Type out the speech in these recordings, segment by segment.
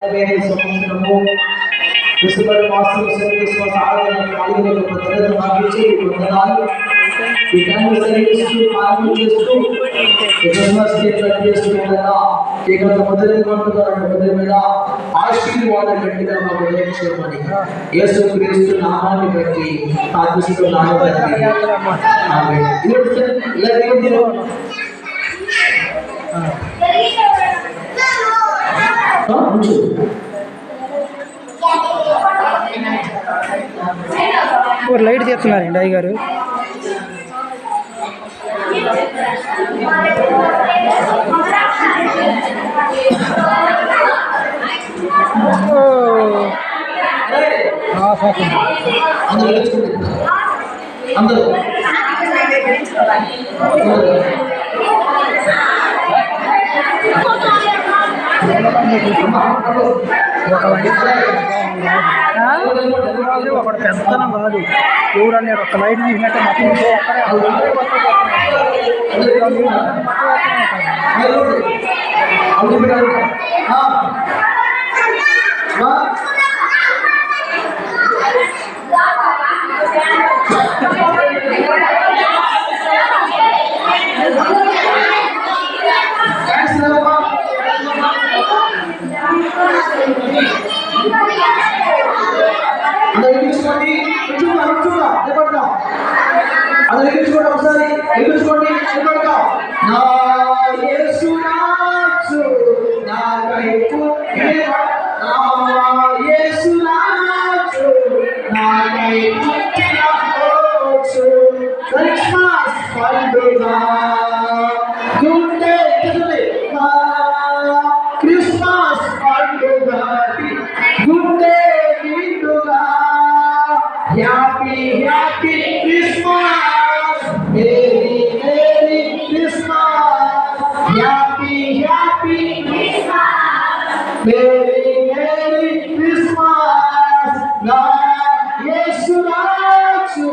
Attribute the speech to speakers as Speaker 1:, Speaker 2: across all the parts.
Speaker 1: సంవత్సరము డిసెంబర్ మాసం క్రిస్మస్ ఆరాధన పాల్గొనే ప్రజలను భావించి వందనాలు ఈ టైంలో సర్వీసు ప్రారంభం చేస్తూ క్రిస్మస్ కేక్ చేస్తుండగా కేక్ మొదలైనటువంటి మొదలు మీద ఆశీర్వాదం గట్టిగా మాకు దయచేయమని యేసుక్రీస్తు నామాన్ని బట్టి ప్రార్థిస్తున్నాను తండ్రి. ఆమేన్.
Speaker 2: లైట్ తీస్తున్నారండి అయ్య గారు. ఒకటి పెద్దనం కాదు ఎవరని ఒక లైట్ తీసినట్టే
Speaker 1: ఒకసారి ఎదుర్కోండి. నా యేసు రాజు నా వైపు నా యేసు రాజు నా వైపు క్రిస్మస్ పండుగ గుండె క్రిస్మస్ పండుగ గుండె నిండుగా happy happy Christmas merry merry Christmas happy happy Christmas merry merry Christmas నా యేసు రాజు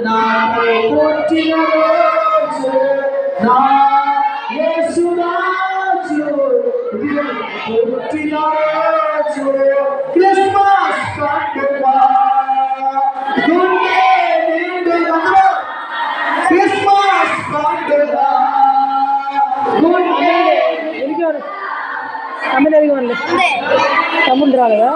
Speaker 1: నాపై పుట్టిన రోజు నా యేసు రాజు పుట్టిన రోజు క్రిస్మస్ పండుగ గుండె నిండుగా క్రిస్మస్ పండుగ గుండె
Speaker 2: తమ్ముడు రాలేదా?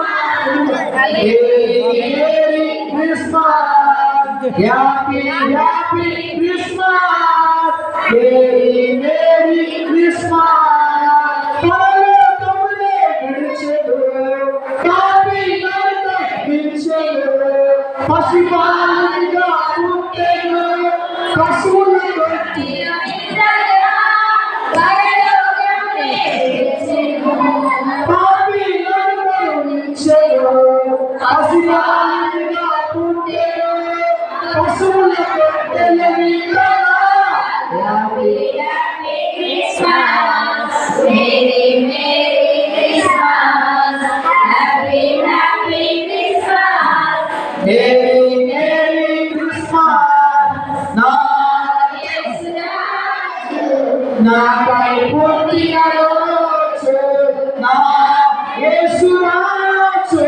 Speaker 1: Christmas happy happy Christmas merry merry Christmas పరలోకమునే గడిచెను కావి నరక విడిచెను పసిబాలునిగా పుట్టెను పశువుల కొట్టి నాపై పుట్టిన రోజు నా యేసు రాజు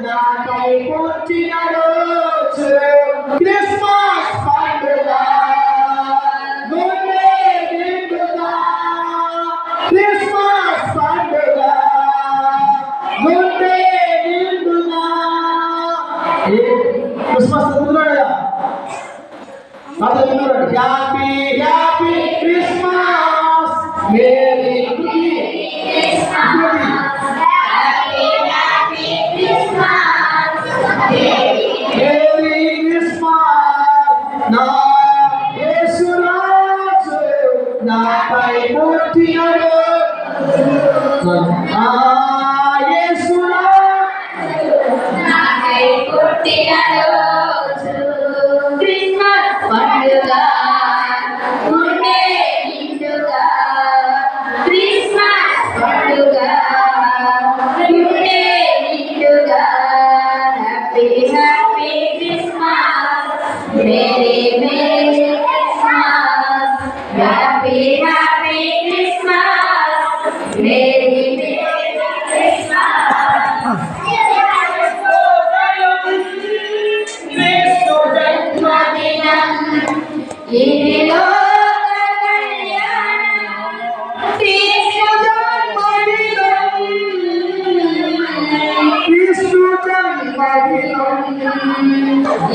Speaker 1: నాపై పుట్టిన రోజు క్రిస్మస్ పండుగ గుండె నిండుగా క్రిస్మస్ పండుగ గుండె నిండుగా క్రిస్మస్ చదువుతున్నాడు happy happy Christmas merry merry Christmas నా యేసు రాజు నాపై పుట్టిన నా యేసు రాజు నాపై పుట్టిన రోజు క్రిస్మస్ పండుగ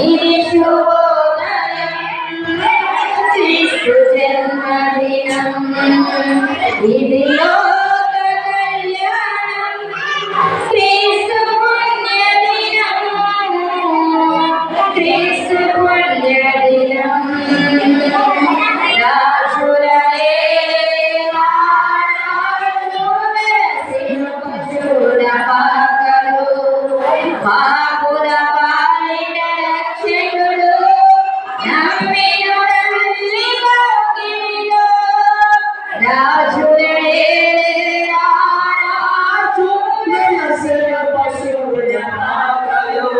Speaker 3: ఇది శుభోదయం క్రీస్తు జన్మదినం ఇది లోక కళ్యాణం క్రీస్తు పుణ్యదినం క్రీస్తు పుణ్యదినం రాజులే పాపుల పాలిట రక్షకుడు నమ్మినుడల్లి మోగిలో రాజులే రాజు
Speaker 1: పశువుల పాకలో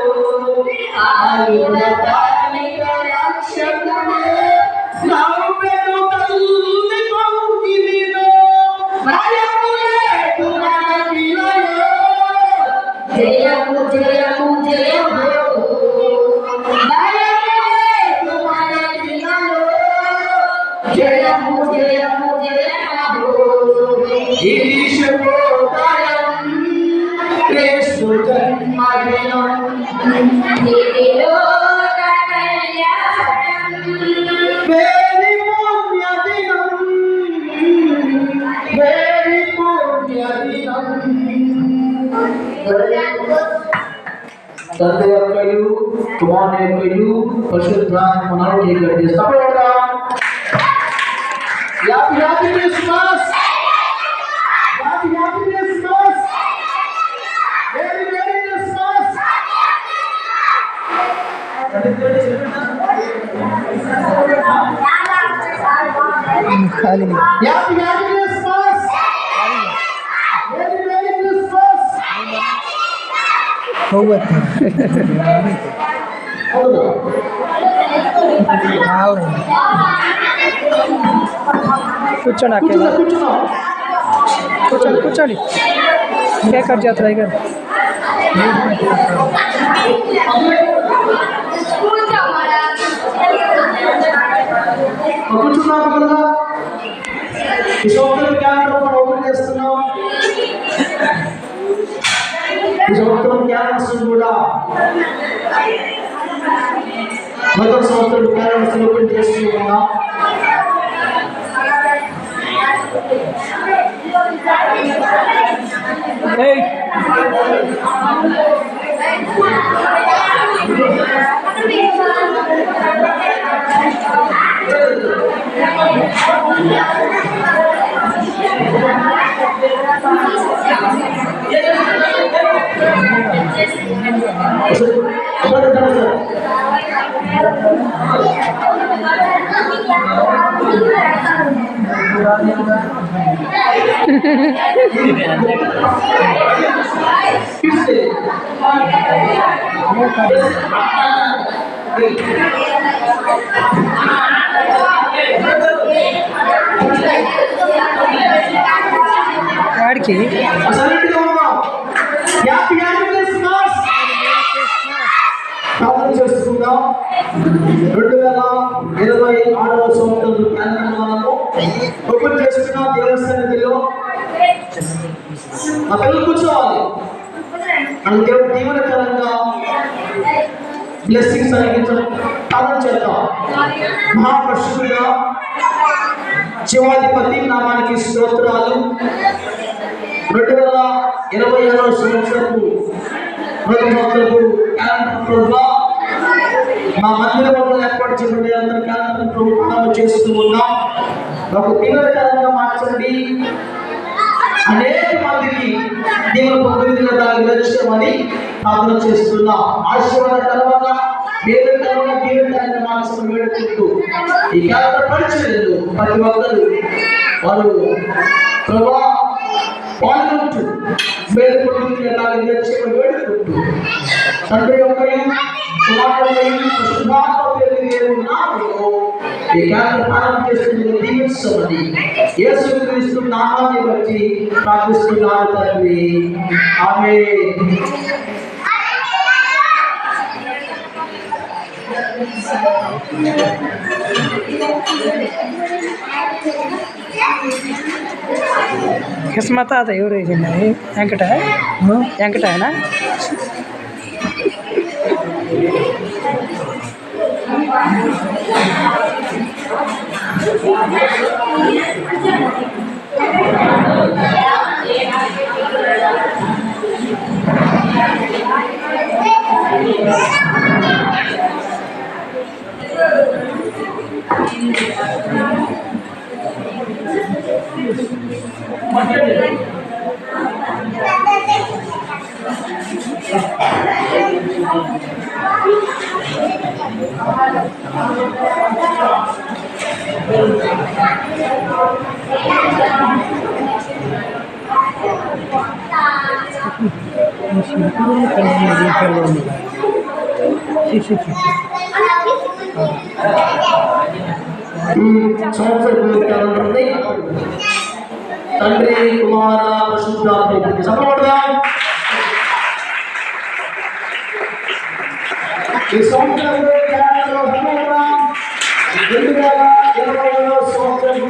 Speaker 1: పాపుల పాలిట రక్షకుడు నమ్మెను తల్లి కౌగిలిలో భయము లేదు మనకిలలో
Speaker 3: జయము జయము జయము భయము లేదు మనకిలలో జయము జయము జయము
Speaker 1: ఇది శుభోదయం క్రీస్తు జన్మదినం
Speaker 3: ఇది లోక కళ్యాణం
Speaker 1: వేరి పుణ్యదినం వేరి పుణ్యదినం తండ్రి యొక్కయు కుమారుని యొక్కయు పరిశుద్ధాత్మ నామమున గడిస్తాము. Happy happy Christmas, happy happy Christmas, very very Christmas.
Speaker 2: ఖాళీ
Speaker 1: happy happy Christmas, very very Christmas.
Speaker 2: ಹೋಗುತ್ತೆ
Speaker 1: ಹೌದು
Speaker 2: కూర్చోండి అక్క
Speaker 1: కూర్చున్నా
Speaker 2: కూర్చోండి కూర్చోండి కేక్ కట్ చేస్తారు ఇక
Speaker 1: కూర్చున్నాము కదా. ఈ సంవత్సరం క్యాలెండర్ మనం ఓపెన్ చేస్తున్నాం. ఈ సంవత్సరం క్యాలెండర్స్ కూడా మొదటి సంవత్సరం క్యాలెండర్స్ ఓపెన్ చేస్తూ ఉన్నాం.
Speaker 2: ఏయ్ వాడికి
Speaker 1: ప్రార్థన చేసుకుందాం. 2026వ సంవత్సరం క్యాలెండర్ ఓపెన్ చేసుకున్నాం. దేవుని సన్నిధిలో మా పిల్లలు కూర్చోవాలి. మనం దేవుడు దీవెనకరంగా బ్లెస్సింగ్స్ కలిగించడం ప్రార్థన చేద్దాం. మహాపరిశుద్ధుడా శివాధిపతి నామానికి స్తోత్రాలు. 2026వ సంవత్సరపు మొదటి సంవత్సరపు క్యాలెండర్ ప్రభువా మా మందిరంలో ఏర్పాటు చేయబడి అందరి క్యాలెండర్ ప్రభు ప్రారంభం చేస్తూ ఉన్నాం. ఒక దీవెనకరంగా మార్చండి. అనేక మందికి దేవుని ప్రతినిధులుగా విరచించమని ప్రార్థన చేస్తున్నాం. ఆశీర్వాదకరంగా వేదకరంగా దీవెనకరంగా మార్చడం వేడుకుంటూ ఈ క్యాలెండర్ పరిచయలు ప్రతి ఒక్కరు వారు ప్రభా పాల్గొంటూ వేద ప్రతినిధులుగా విరచించమని వేడుకుంటూ తండ్రి యొక్కయు కుమారుడైన పరిశుద్ధాత్మ పేరున దేవుని నామములో ఈ క్యాలెండర్ ప్రారంభం చేస్తున్న దీవించమని యేసుక్రీస్తు నామాన్ని బట్టి ప్రార్థిస్తున్నాను తండ్రి. ఆమేన్.
Speaker 2: కిస్మత్ తాత ఎవరు వేసింది? వెంకట వెంకట ఆయన
Speaker 1: సంవత్సరం తండ్రి కుమార పరిశుద్ధాత్మ చెప్పబడదాం. ఈ సంవత్సరం 2020 సంవత్సరం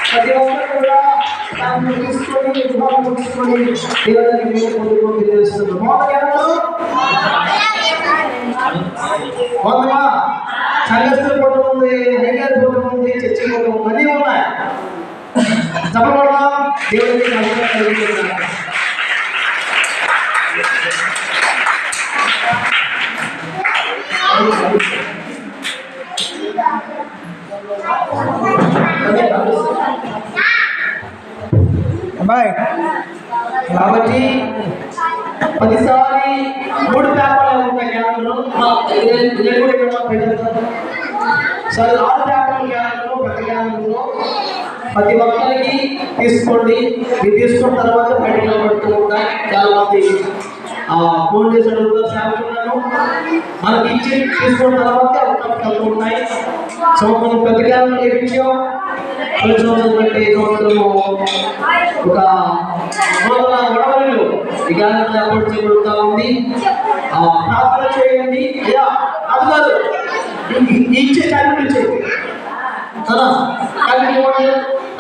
Speaker 1: ప్రతి ఒక్కరు కూడా దాన్ని తీసుకొని తీసుకొని దేవునికి మీరు పొందుకొని తెలియజేస్తున్నారు. మొదమా సంఘస్థుల ఫోటో ఉంది, హైగారి ఫోటో ఉంది, చర్చి ఫోటో ఉంది, అన్నీ ఉన్నాయి. చెప్పబడదాం. దేవునికి కలిగిస్తున్నారు.
Speaker 2: అమ్మాయి
Speaker 1: కాబట్టి 10 సారి 3 పేపర్లు ఉంటాయి క్యాలెండర్లో. సరే 6 పేపర్ల క్యాలెండర్లో ప్రతి క్యాలెండర్లో ప్రతి ఒక్కరికి తీసుకోండి. మీరు తీసుకున్న తర్వాత బయటకు పడుతూ ఉంటాయి. చాలా మంది ఫోన్ చేసి అడుగుతారు సేవకులను. మనకి ఇచ్చి తీసుకున్న తర్వాత కలుపు ఉంటాయి. సంవత్సరం ప్రతి క్యాలెండర్ ఇచ్చాం. కొన్ని సంవత్సరం కంటే ఈ సంవత్సరము ఒక నూతన గొడవలు ఈ క్యాలెండర్ ఏర్పాటు చేయబడుతూ ఉంది. ప్రార్థన చేయండి. అయ్యా అది కాదు, ఇచ్చే క్యాలెండర్ ఇచ్చేది కదా. క్యాలెండర్ ఇవ్వండి.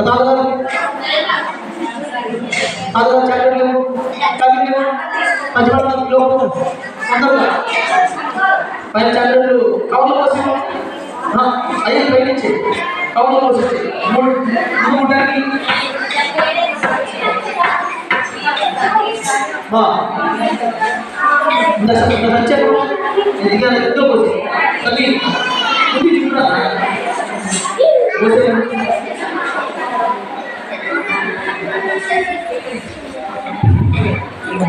Speaker 1: తాగుతారు క్యాలెండర్ క్యాలెండర్ పంచబడతారు అందరూ పైన క్యాలెండర్లు కవర్ల కోసం అయ్యి పైనుంచి కవర్ల కోసం మూడడానికి వచ్చారు. ఎందుకంటే ఇద్దరు కోసం తల్లి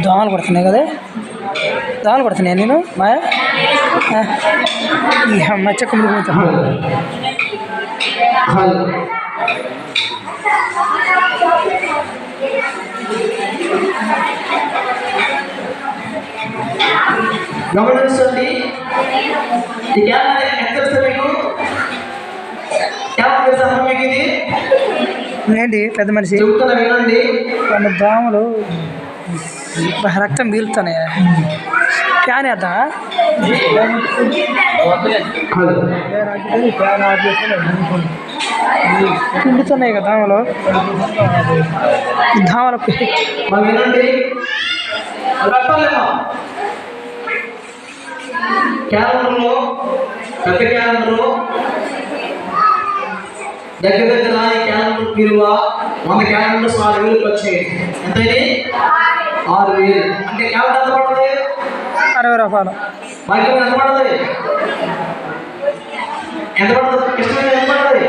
Speaker 2: దోమలు పడుతున్నాయి కదా, దోమలు పడుతున్నాయి. నేను మాయా మచ్చ కుమిడిపోతా.
Speaker 1: గమనించండి. ఈ క్యాలెండర్ ఎంత తెలుసా మీకు? క్యాలెండర్ తెలుసా మీకు? ఇది
Speaker 2: ఏంటి పెద్ద మనిషి
Speaker 1: చెబుతున్నా వినండి.
Speaker 2: కొన్ని దోమలు రక్తం పీలుతున్నాయా? ఫ్యాన్ వేద్దా? పిండుతున్నాయి కదా దోమలు. దోమలు
Speaker 1: వినండి. క్యాలెండర్లో పెద్ద క్యాలెండర్లో దగ్గర దగ్గర ఈ క్యాలెండర్ విలువ 100 క్యాలెండర్స్ 6,000 వచ్చాయి. ఎంతైనా 6,000. అంటే క్యాలెండర్ ఎంత పడుతుంది?
Speaker 2: 60 రూపాయలు.
Speaker 1: భాగ్యం ఎంత పడుతుంది? ఎంత పడుతుంది? కృష్ణ ఎంత పడుతుంది?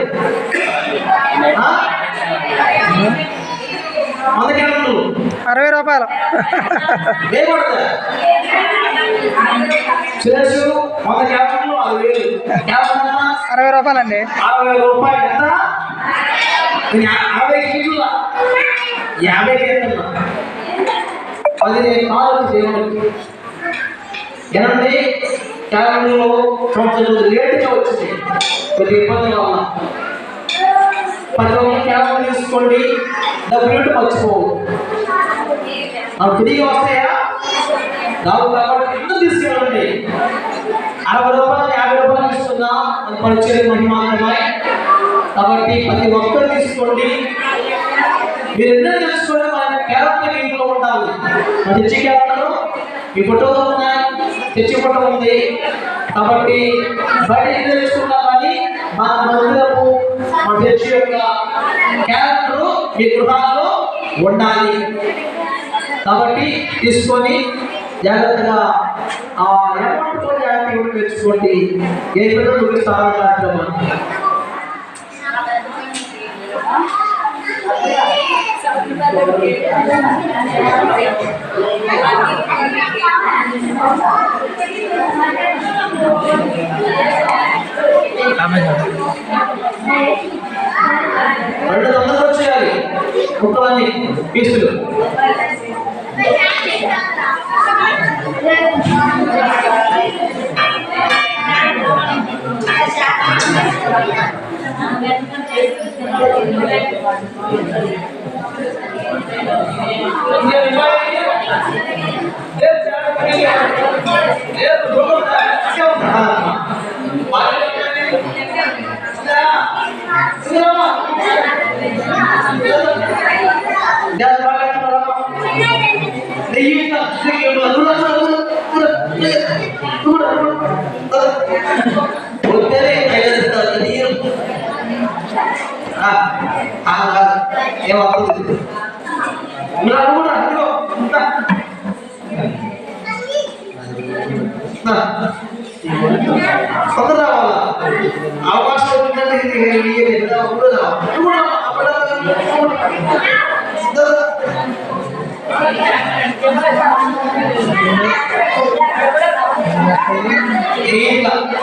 Speaker 1: 100 క్యాలెండర్లు
Speaker 2: 60 రూపాయలు.
Speaker 1: ఏ పడుతుంది? సురేష్ 100 క్యాలెండర్లు 6,000.
Speaker 2: 60 రూపాయలండి.
Speaker 1: 60 రూపాయలు ఎంత? 50 కిలోల 50 కేస్తున్నా. అది కాదు దేవుడికి. ఏనండి క్యాలెండర్లో సంవత్సరం లేటుగా వచ్చింది. కొద్ది ఇబ్బందిగా ఉన్నా. 10 క్యాలెండర్ తీసుకోండి. డబ్బులు మర్చిపోవు. తిరిగి వస్తాయా? రావు కాబట్టి ఎందుకు తీసుకెళ్ళండి. 60 రూపాయలు 50 రూపాయలు ఇస్తున్నా. అది పరిచయం మహిమాత్మై కాబట్టి ప్రతి ఒక్కరు తీసుకోండి. మీరు ఎన్నో తెలుసుకోండి. మన క్యారెక్టర్ ఇంట్లో ఉండాలి. మన తెచ్చి క్యారెక్టర్ ఈ ఫోటోలు ఉన్నాయి, తెచ్చి ఫోటో ఉంది. కాబట్టి బయట ఏం తెలుసుకున్నా కానీ మన మందిరము మన చర్చి యొక్క క్యారెక్టర్ మీ గృహాల్లో ఉండాలి. కాబట్టి తీసుకొని జాగ్రత్తగా ఆ అమౌంట్ కూడా జాగ్రత్తగా తెచ్చుకోండి. ఏ విధంగా చూపిస్తారా కార్యక్రమాన్ని రెండు తొందరగా వచ్చేయాలి. ముక్కలన్నీ పీసులు ఏమవుతుంది తొందర రావాలా? అవకాశం ఉంటుందంటే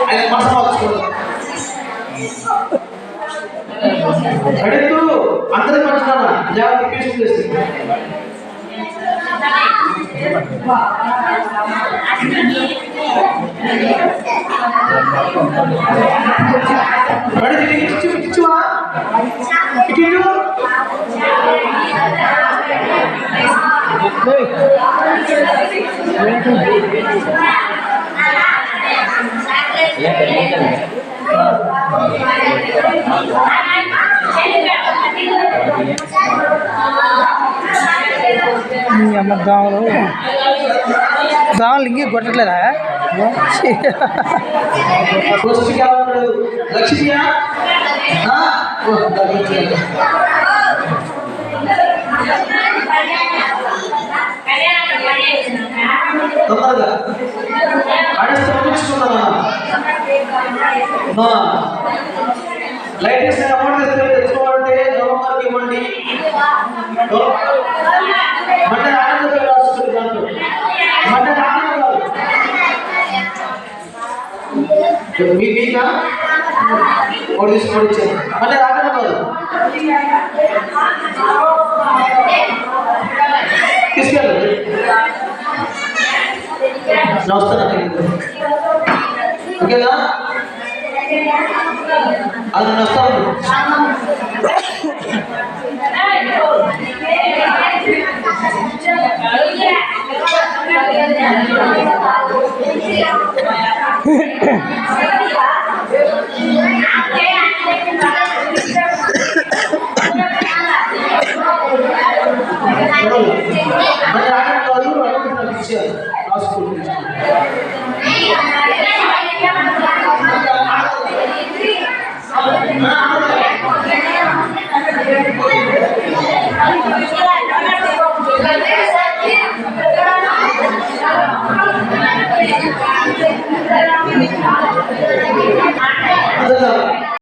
Speaker 1: ఆయన మనసు అడుగుతూ అందరి పంచుతానా జాగ్రత్త తీసుకొస్తుంది.
Speaker 2: దాని ఇంకే కొట్టట్లేదా?
Speaker 1: లక్ష్మియా తొందరగా అడిస్తే పంపించుకున్నా లైట్ ఇస్తే అమౌంట్ తెచ్చుకోవాలంటే గవర్నమెంట్కి ఇవ్వండి. అంటే ఆనందం రాస్తుంది దాంట్లో అంటే ఆనందం కాదు మీకా ఒకటి తీసుకోండి ఇచ్చారు అంటే ఆనందం కాదు తీసుకెళ్ళండి. వస్తాను ఓకేనా? అది వస్తాను. రాసుకుంటున్నాను